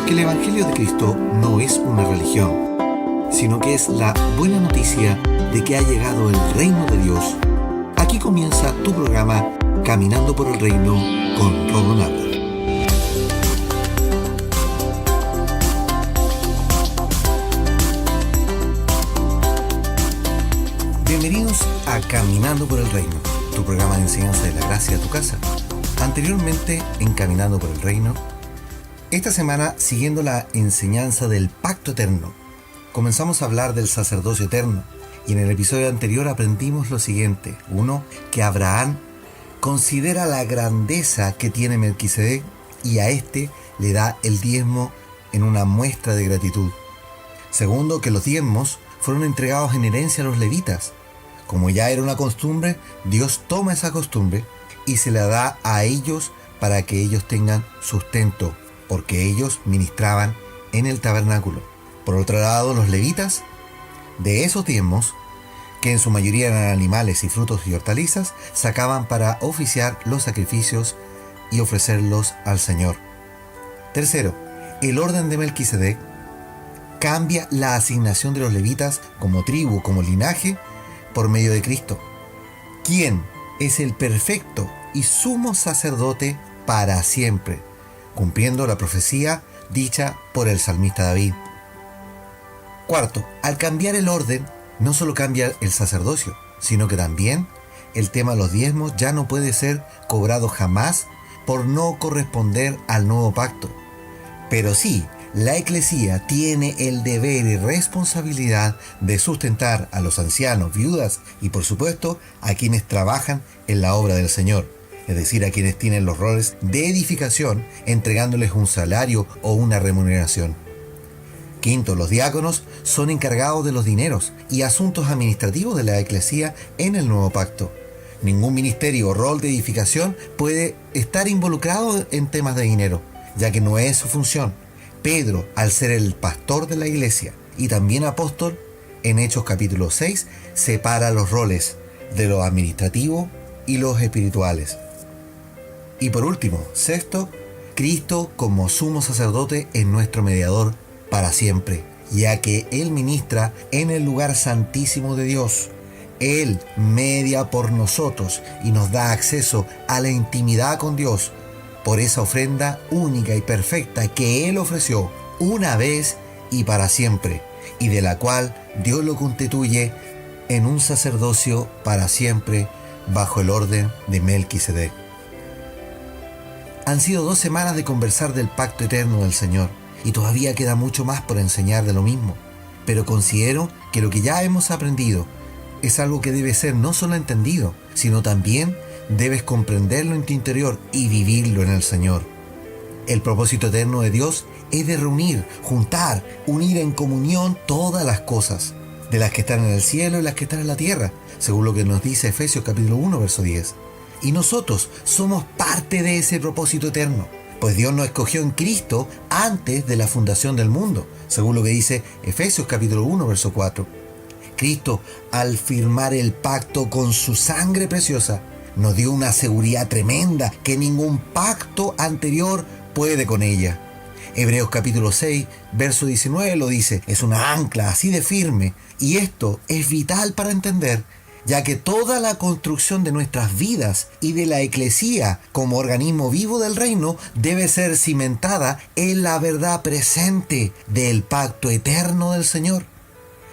Porque el Evangelio de Cristo no es una religión, sino que es la buena noticia de que ha llegado el reino de Dios. Aquí comienza tu programa Caminando por el Reino con Rodo Nava. Bienvenidos a Caminando por el Reino, tu programa de enseñanza de la gracia a tu casa. Anteriormente en Caminando por el Reino, esta semana siguiendo la enseñanza del pacto eterno, comenzamos a hablar del sacerdocio eterno y en el episodio anterior aprendimos lo siguiente. Uno, que Abraham considera la grandeza que tiene Melquisedec y a este le da el diezmo en una muestra de gratitud. Segundo, que los diezmos fueron entregados en herencia a los levitas. Como ya era una costumbre, Dios toma esa costumbre y se la da a ellos para que ellos tengan sustento, porque ellos ministraban en el tabernáculo. Por otro lado, los levitas, de esos diezmos, que en su mayoría eran animales y frutos y hortalizas, sacaban para oficiar los sacrificios y ofrecerlos al Señor. Tercero, el orden de Melquisedec cambia la asignación de los levitas como tribu, como linaje, por medio de Cristo, quien es el perfecto y sumo sacerdote para siempre, cumpliendo la profecía dicha por el salmista David. Cuarto, al cambiar el orden, no solo cambia el sacerdocio, sino que también el tema de los diezmos ya no puede ser cobrado jamás por no corresponder al nuevo pacto. Pero sí, la Eclesía tiene el deber y responsabilidad de sustentar a los ancianos, viudas y por supuesto a quienes trabajan en la obra del Señor, es decir, a quienes tienen los roles de edificación, entregándoles un salario o una remuneración. Quinto, los diáconos son encargados de los dineros y asuntos administrativos de la Eclesía en el nuevo pacto. Ningún ministerio o rol de edificación puede estar involucrado en temas de dinero, ya que no es su función. Pedro, al ser el pastor de la iglesia y también apóstol, en Hechos capítulo 6, separa los roles de lo administrativo y los espirituales. Y por último, sexto, Cristo como sumo sacerdote es nuestro mediador para siempre, ya que Él ministra en el lugar santísimo de Dios. Él media por nosotros y nos da acceso a la intimidad con Dios por esa ofrenda única y perfecta que Él ofreció una vez y para siempre, y de la cual Dios lo constituye en un sacerdocio para siempre bajo el orden de Melquisedec. Han sido 2 semanas de conversar del pacto eterno del Señor, y todavía queda mucho más por enseñar de lo mismo, pero considero que lo que ya hemos aprendido es algo que debe ser no solo entendido, sino también debes comprenderlo en tu interior y vivirlo en el Señor. El propósito eterno de Dios es de reunir, juntar, unir en comunión todas las cosas, de las que están en el cielo y las que están en la tierra, según lo que nos dice Efesios capítulo 1, verso 10. Y nosotros somos parte de ese propósito eterno, pues Dios nos escogió en Cristo antes de la fundación del mundo, según lo que dice Efesios capítulo 1, verso 4. Cristo, al firmar el pacto con su sangre preciosa, nos dio una seguridad tremenda que ningún pacto anterior puede con ella. Hebreos capítulo 6, verso 19 lo dice, es una ancla así de firme, y esto es vital para entender, ya que toda la construcción de nuestras vidas y de la Eclesía como organismo vivo del reino debe ser cimentada en la verdad presente del pacto eterno del Señor.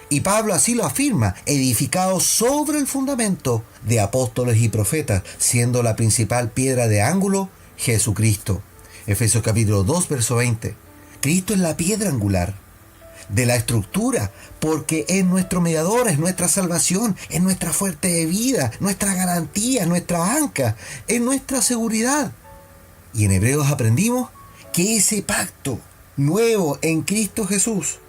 Y Pablo así lo afirma, edificado sobre el fundamento de apóstoles y profetas, siendo la principal piedra de ángulo Jesucristo. Efesios capítulo 2, verso 20. Cristo es la piedra angular de la estructura, porque es nuestro mediador, es nuestra salvación, es nuestra fuente de vida, nuestra garantía, nuestra anca, es nuestra seguridad. Y en Hebreos aprendimos que ese pacto nuevo en Cristo Jesús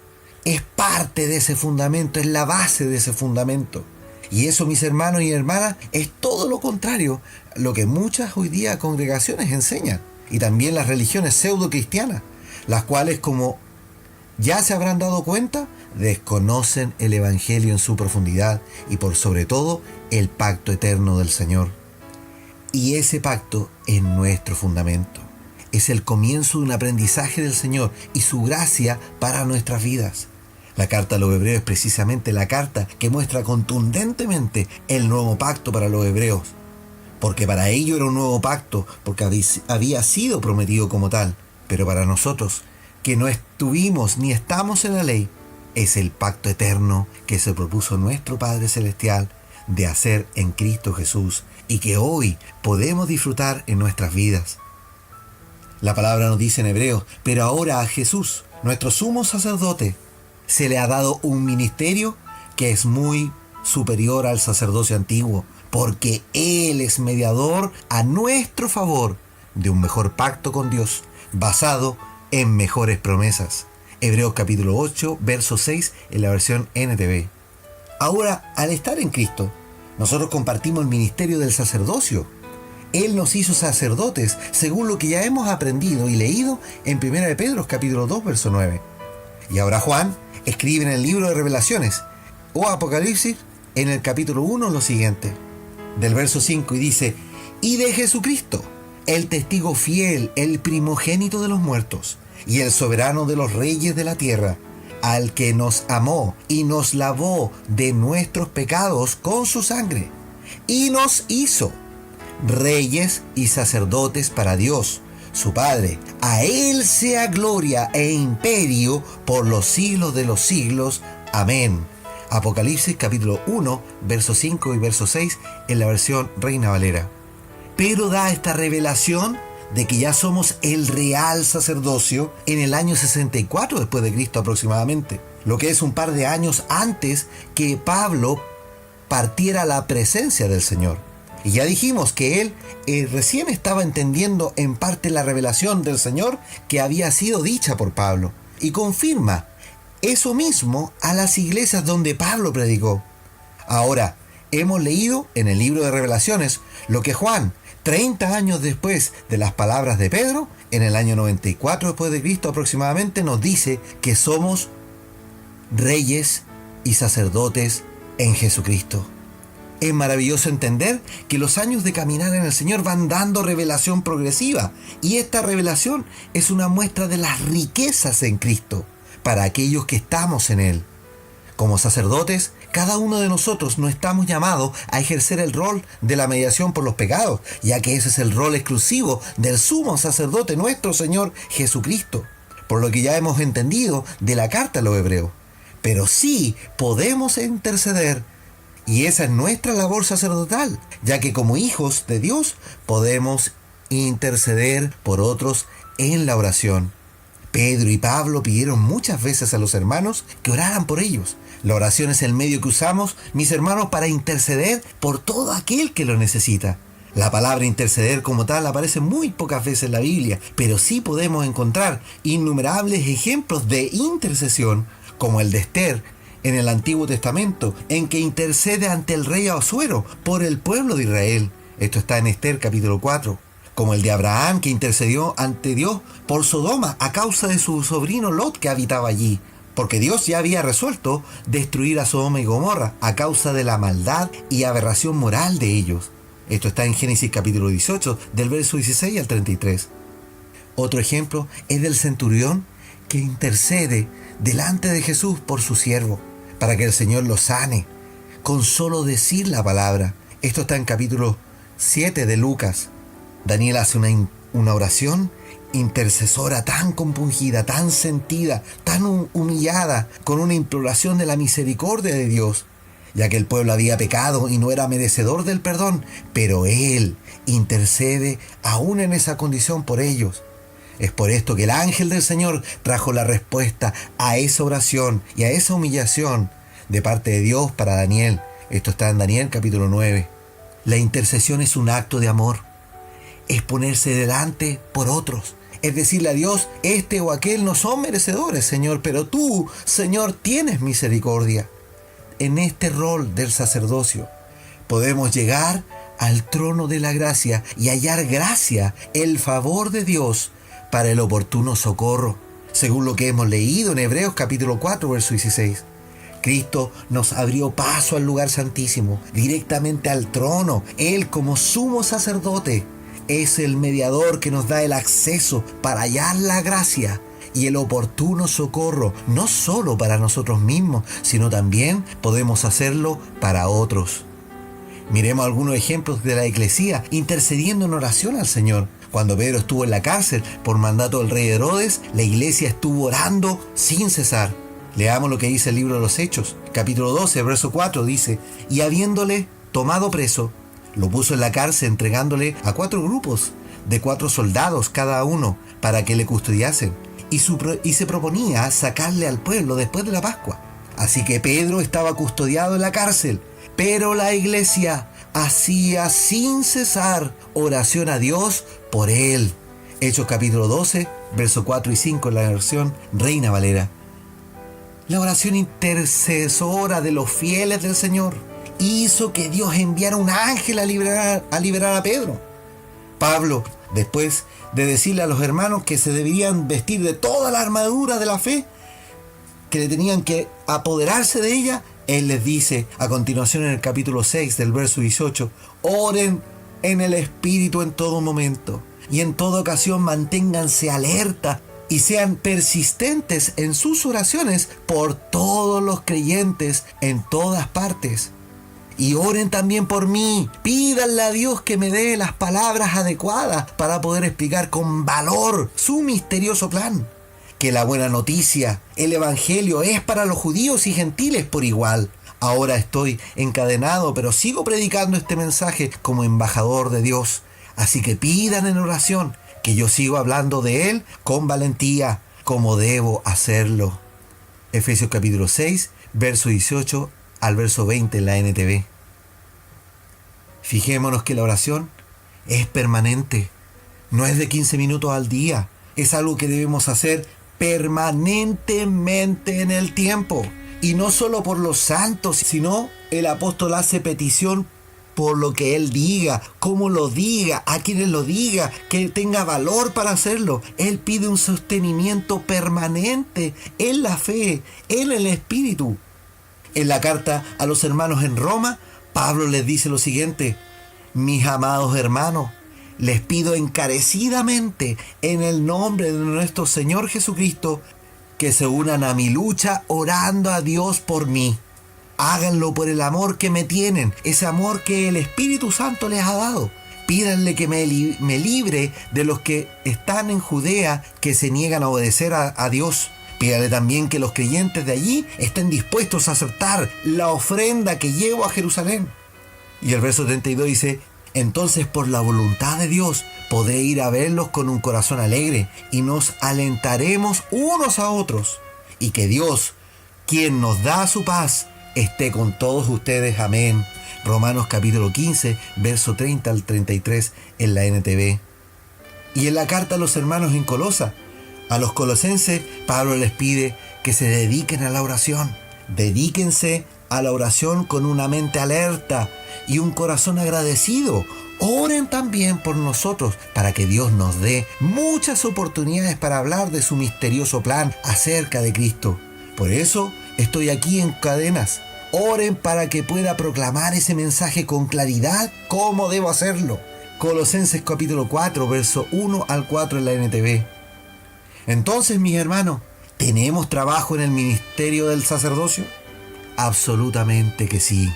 es parte de ese fundamento, es la base de ese fundamento. Y eso, mis hermanos y hermanas, es todo lo contrario a lo que muchas hoy día congregaciones enseñan. Y también las religiones pseudo cristianas, las cuales, como ya se habrán dado cuenta, desconocen el Evangelio en su profundidad y por sobre todo el pacto eterno del Señor. Y ese pacto es nuestro fundamento. es el comienzo de un aprendizaje del Señor y su gracia para nuestras vidas. La carta a los hebreos es precisamente la carta que muestra contundentemente el nuevo pacto para los hebreos, porque para ellos era un nuevo pacto, porque había sido prometido como tal, pero para nosotros, que no estuvimos ni estamos en la ley, es el pacto eterno que se propuso nuestro Padre Celestial de hacer en Cristo Jesús y que hoy podemos disfrutar en nuestras vidas. La palabra nos dice en Hebreos, pero ahora a Jesús, nuestro sumo sacerdote, se le ha dado un ministerio que es muy superior al sacerdocio antiguo, porque Él es mediador a nuestro favor de un mejor pacto con Dios, basado en mejores promesas. Hebreos capítulo 8, verso 6 en la versión NTV. Ahora, al estar en Cristo, nosotros compartimos el ministerio del sacerdocio. Él nos hizo sacerdotes, según lo que ya hemos aprendido y leído en 1 de Pedro capítulo 2, verso 9. Y ahora Juan escribe en el libro de Revelaciones o Apocalipsis en el capítulo 1 lo siguiente, del verso 5, y dice: y de Jesucristo, el testigo fiel, el primogénito de los muertos y el soberano de los reyes de la tierra, al que nos amó y nos lavó de nuestros pecados con su sangre, y nos hizo reyes y sacerdotes para Dios, su Padre. A Él sea gloria e imperio por los siglos de los siglos. Amén. Apocalipsis capítulo 1, verso 5 y verso 6 en la versión Reina Valera. Pero da esta revelación de que ya somos el real sacerdocio en el año 64 después de Cristo aproximadamente, lo que es un par de años antes que Pablo partiera a la presencia del Señor. Y ya dijimos que él recién estaba entendiendo en parte la revelación del Señor que había sido dicha por Pablo, y confirma eso mismo a las iglesias donde Pablo predicó. Ahora, hemos leído en el libro de Revelaciones lo que Juan, 30 años después de las palabras de Pedro, en el año 94 después de Cristo aproximadamente, nos dice que somos reyes y sacerdotes en Jesucristo. Es maravilloso entender que los años de caminar en el Señor van dando revelación progresiva, y esta revelación es una muestra de las riquezas en Cristo para aquellos que estamos en Él. Como sacerdotes, cada uno de nosotros no estamos llamados a ejercer el rol de la mediación por los pecados, ya que ese es el rol exclusivo del sumo sacerdote, nuestro Señor Jesucristo, por lo que ya hemos entendido de la carta a los hebreos. Pero sí podemos interceder, y esa es nuestra labor sacerdotal, ya que como hijos de Dios podemos interceder por otros en la oración. Pedro y Pablo pidieron muchas veces a los hermanos que oraran por ellos. La oración es el medio que usamos, mis hermanos, para interceder por todo aquel que lo necesita. La palabra interceder como tal aparece muy pocas veces en la Biblia, pero sí podemos encontrar innumerables ejemplos de intercesión, como el de Esther en el Antiguo Testamento, en que intercede ante el rey Asuero por el pueblo de Israel. Esto está en Esther capítulo 4. Como el de Abraham, que intercedió ante Dios por Sodoma a causa de su sobrino Lot que habitaba allí, porque Dios ya había resuelto destruir a Sodoma y Gomorra a causa de la maldad y aberración moral de ellos. Esto está en Génesis capítulo 18, del verso 16 al 33. Otro ejemplo es del centurión que intercede delante de Jesús por su siervo, para que el Señor lo sane, con solo decir la palabra. Esto está en capítulo 7 de Lucas. Daniel hace una oración intercesora tan compungida, tan sentida, tan humillada, con una imploración de la misericordia de Dios, ya que el pueblo había pecado y no era merecedor del perdón, pero él intercede aún en esa condición por ellos. Es por esto que el ángel del Señor trajo la respuesta a esa oración y a esa humillación de parte de Dios para Daniel. Esto está en Daniel capítulo 9. La intercesión es un acto de amor. Es ponerse delante por otros. Es decirle a Dios, este o aquel no son merecedores, Señor, pero tú, Señor, tienes misericordia. En este rol del sacerdocio podemos llegar al trono de la gracia y hallar gracia, el favor de Dios para el oportuno socorro, según lo que hemos leído en Hebreos capítulo 4, verso 16. Cristo nos abrió paso al lugar santísimo, directamente al trono, Él como sumo sacerdote, es el mediador que nos da el acceso para hallar la gracia y el oportuno socorro, no solo para nosotros mismos, sino también podemos hacerlo para otros. Miremos algunos ejemplos de la Iglesia intercediendo en oración al Señor. Cuando Pedro estuvo en la cárcel por mandato del rey Herodes, la Iglesia estuvo orando sin cesar. Leamos lo que dice el libro de los Hechos, capítulo 12, verso 4, dice: y habiéndole tomado preso, lo puso en la cárcel entregándole a 4 grupos de 4 soldados cada uno para que le custodiasen. Y se proponía sacarle al pueblo después de la Pascua. Así que Pedro estaba custodiado en la cárcel, pero la Iglesia hacía sin cesar oración a Dios por él. Hechos capítulo 12, versos 4 y 5 en la versión Reina Valera. La oración intercesora de los fieles del Señor hizo que Dios enviara un ángel a liberar a Pedro. Pablo, después de decirle a los hermanos que se deberían vestir de toda la armadura de la fe, que le tenían que apoderarse de ella, él les dice a continuación en el capítulo 6 del verso 18: oren en el Espíritu en todo momento y en toda ocasión manténganse alerta y sean persistentes en sus oraciones por todos los creyentes en todas partes. Y oren también por mí. Pídanle a Dios que me dé las palabras adecuadas para poder explicar con valor su misterioso plan. Que la buena noticia, el evangelio, es para los judíos y gentiles por igual. Ahora estoy encadenado, pero sigo predicando este mensaje como embajador de Dios. Así que pidan en oración que yo sigo hablando de Él con valentía, como debo hacerlo. Efesios capítulo 6, verso 18 al verso 20 en la NTV. Fijémonos que la oración es permanente, no es de 15 minutos al día, es algo que debemos hacer permanentemente en el tiempo. Y no solo por los santos, sino el apóstol hace petición por lo que él diga, cómo lo diga, a quienes lo diga, que tenga valor para hacerlo. Él pide un sostenimiento permanente en la fe, en el Espíritu. En la carta a los hermanos en Roma, Pablo les dice lo siguiente: mis amados hermanos, les pido encarecidamente en el nombre de nuestro Señor Jesucristo que se unan a mi lucha orando a Dios por mí. Háganlo por el amor que me tienen, ese amor que el Espíritu Santo les ha dado. Pídanle que me libre de los que están en Judea que se niegan a obedecer a Dios. Pídale también que los creyentes de allí estén dispuestos a aceptar la ofrenda que llevo a Jerusalén. Y el verso 32 dice: entonces por la voluntad de Dios podré ir a verlos con un corazón alegre y nos alentaremos unos a otros. Y que Dios, quien nos da su paz, esté con todos ustedes. Amén. Romanos capítulo 15, verso 30 al 33 en la NTV. Y en la carta a los hermanos en Colosa, a los colosenses, Pablo les pide que se dediquen a la oración. Dedíquense a la oración con una mente alerta y un corazón agradecido. Oren también por nosotros para que Dios nos dé muchas oportunidades para hablar de su misterioso plan acerca de Cristo. Por eso estoy aquí en cadenas. Oren para que pueda proclamar ese mensaje con claridad. ¿Cómo debo hacerlo? Colosenses capítulo 4, verso 1 al 4 en la NTV. Entonces, mis hermanos, ¿tenemos trabajo en el ministerio del sacerdocio? Absolutamente que sí.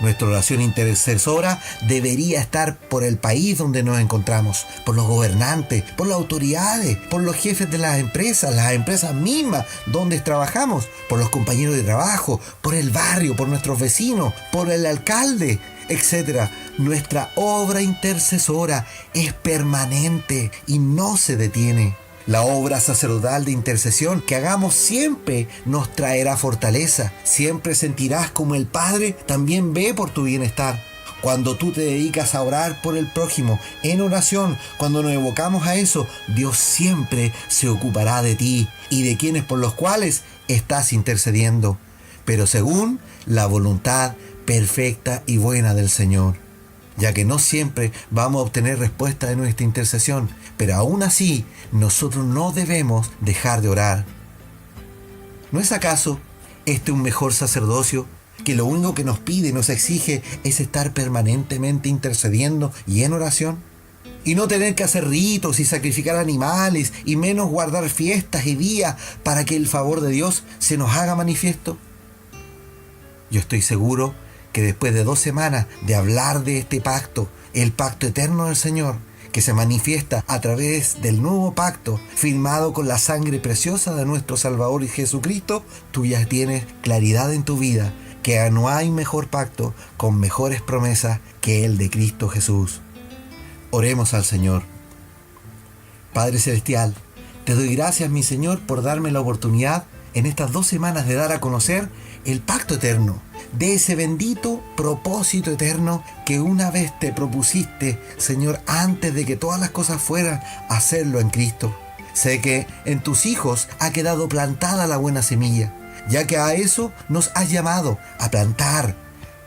Nuestra oración intercesora debería estar por el país donde nos encontramos, por los gobernantes, por las autoridades, por los jefes de las empresas mismas donde trabajamos, por los compañeros de trabajo, por el barrio, por nuestros vecinos, por el alcalde, etc. Nuestra obra intercesora es permanente y no se detiene. La obra sacerdotal de intercesión que hagamos siempre nos traerá fortaleza. Siempre sentirás como el Padre también ve por tu bienestar. Cuando tú te dedicas a orar por el prójimo en oración, cuando nos evocamos a eso, Dios siempre se ocupará de ti y de quienes por los cuales estás intercediendo, pero según la voluntad perfecta y buena del Señor. Ya que no siempre vamos a obtener respuesta de nuestra intercesión, pero aún así nosotros no debemos dejar de orar. ¿No es acaso este un mejor sacerdocio que lo único que nos pide y nos exige es estar permanentemente intercediendo y en oración? y no tener que hacer ritos y sacrificar animales y menos guardar fiestas y días para que el favor de Dios se nos haga manifiesto? Yo estoy seguro que después de 2 semanas de hablar de este pacto, el pacto eterno del Señor, que se manifiesta a través del nuevo pacto firmado con la sangre preciosa de nuestro Salvador Jesucristo, tú ya tienes claridad en tu vida que no hay mejor pacto con mejores promesas que el de Cristo Jesús. Oremos al Señor. Padre Celestial, te doy gracias, mi Señor, por darme la oportunidad en estas 2 semanas de dar a conocer el pacto eterno, de ese bendito propósito eterno que una vez te propusiste, Señor, antes de que todas las cosas fueran, hacerlo en Cristo. Sé que en tus hijos ha quedado plantada la buena semilla, ya que a eso nos has llamado, a plantar.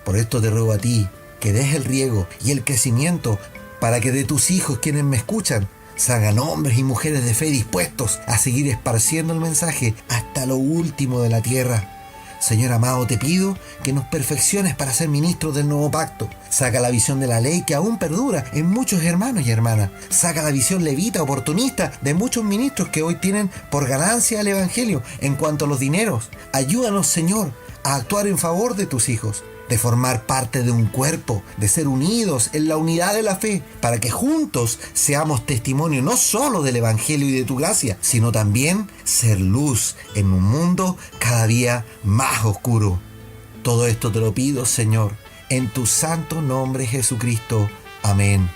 Por esto te ruego a ti que des el riego y el crecimiento para que de tus hijos, quienes me escuchan, salgan hombres y mujeres de fe dispuestos a seguir esparciendo el mensaje hasta lo último de la tierra. Señor amado, te pido que nos perfecciones para ser ministros del nuevo pacto. Saca la visión de la ley que aún perdura en muchos hermanos y hermanas. Saca la visión levita, oportunista de muchos ministros que hoy tienen por ganancia el evangelio en cuanto a los dineros. Ayúdanos, Señor, a actuar en favor de tus hijos, de formar parte de un cuerpo, de ser unidos en la unidad de la fe, para que juntos seamos testimonio no solo del Evangelio y de tu gracia, sino también ser luz en un mundo cada día más oscuro. Todo esto te lo pido, Señor, en tu santo nombre, Jesucristo. Amén.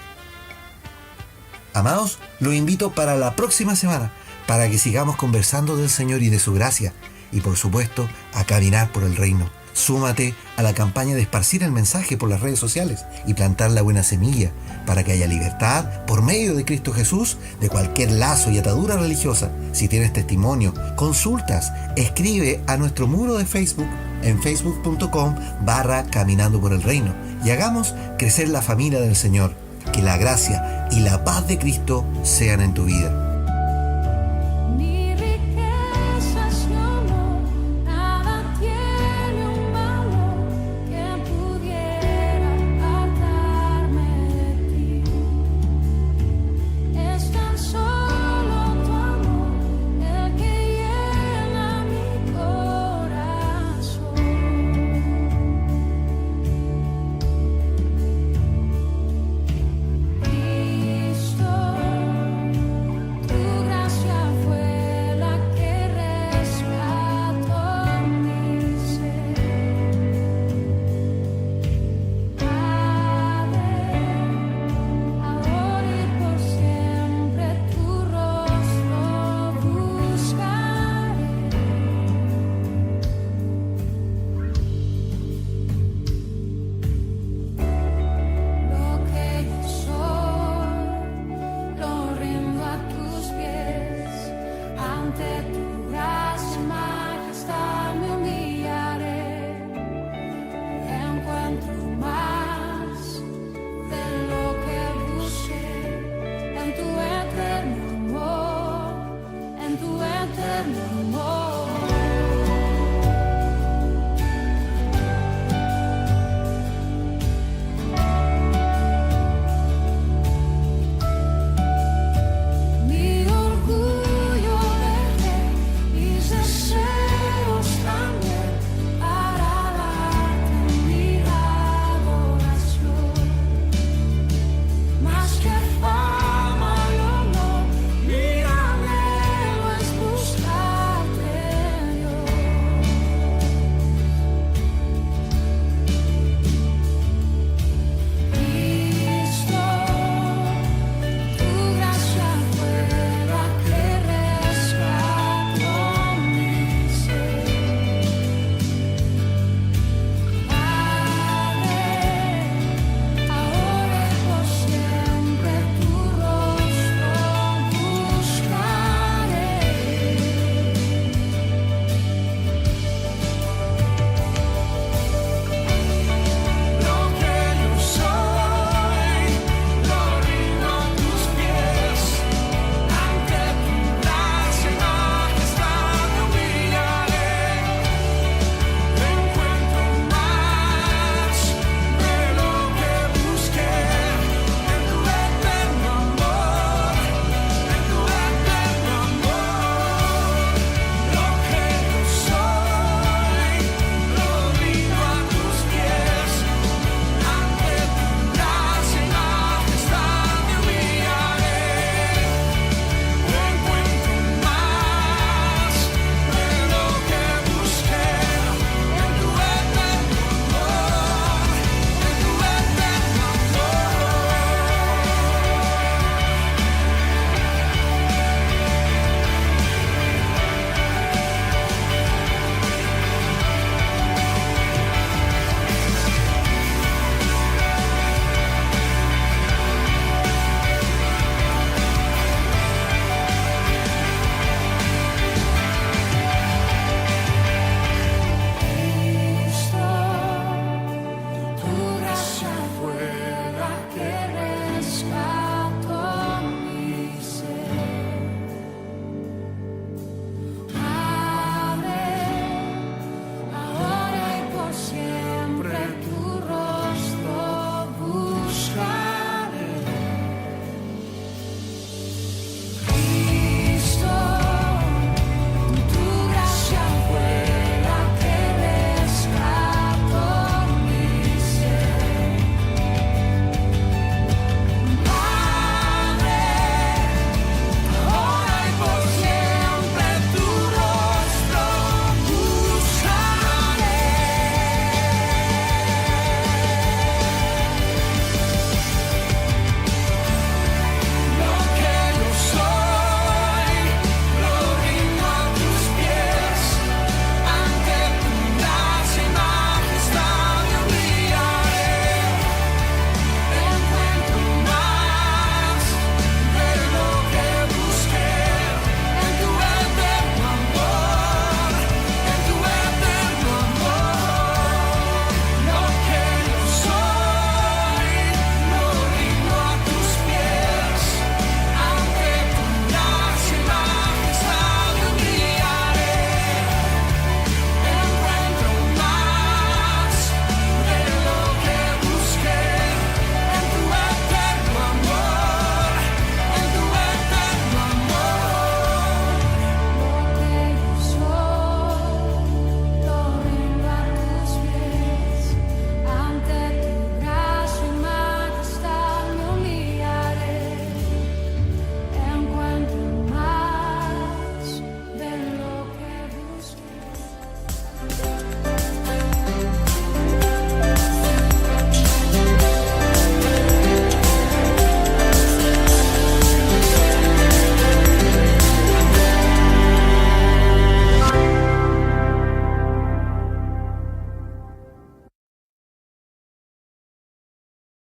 Amados, los invito para la próxima semana, para que sigamos conversando del Señor y de su gracia, y por supuesto, a caminar por el reino. Súmate a la campaña de esparcir el mensaje por las redes sociales y plantar la buena semilla para que haya libertad por medio de Cristo Jesús de cualquier lazo y atadura religiosa. Si tienes testimonio, consultas, escribe a nuestro muro de Facebook en facebook.com/Caminando por el Reino y hagamos crecer la familia del Señor. Que la gracia y la paz de Cristo sean en tu vida.